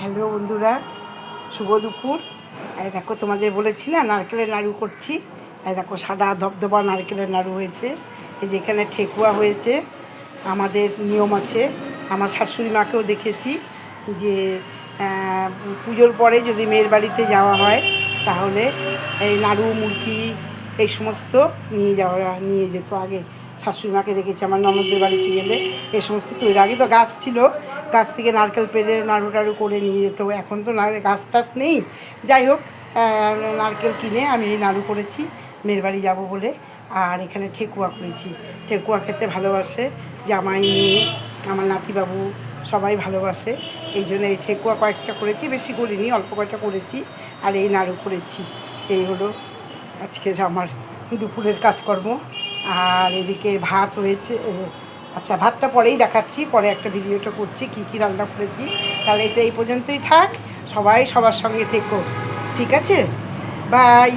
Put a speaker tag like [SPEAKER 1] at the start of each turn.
[SPEAKER 1] Hello বন্ধুরা, শুভ দুপুর। এই দেখো, তোমাদের বলেছি না নারকেলের নাড়ু করছি। এই দেখো, সাদা ধবধবা নারকেলের নাড়ু হয়েছে। এই যেখানে ঠেকুয়া হয়েছে। আমাদের নিয়ম আছে, আমার শাশুড়ি মাকেও দেখেছি যে পুজোর পরে যদি মেয়ের বাড়িতে যাওয়া হয় তাহলে এই নাড়ু মুরগি এই সমস্ত নিয়ে যেত আগে। শাশুড়ি মাকে দেখেছি আমার ননদের বাড়িতে গেলে এই সমস্ত তৈরি। আগে তো গাছ ছিল, গাছ থেকে নারকেল পেড়ে নাড়ু টাড়ু করে নিয়ে যেত। এখন তো গাছ টাছ নেই। যাই হোক, নারকেল কিনে আমি এই নাড়ু করেছি মেয়ের বাড়ি যাবো বলে। আর এখানে ঠেকুয়া করেছি। ঠেকুয়া খেতে ভালোবাসে জামাই, মেয়ে, আমার নাতিবাবু সবাই ভালোবাসে। এই জন্য এই ঠেকুয়া কয়েকটা করেছি, বেশি করিনি, অল্প কয়েকটা করেছি। আর এই নাড়ু করেছি। এই হলো আজকের আমার দুপুরের কাজকর্ম। আর এদিকে ভাত হয়েছে। আচ্ছা, ভাতটা পরেই দেখাচ্ছি, পরে একটা ভিডিওটা করছি কী কী রান্না করেছি। তাহলে এটা এই পর্যন্তই থাক। সবাই সবার সঙ্গে থেকো, ঠিক আছে? বাই।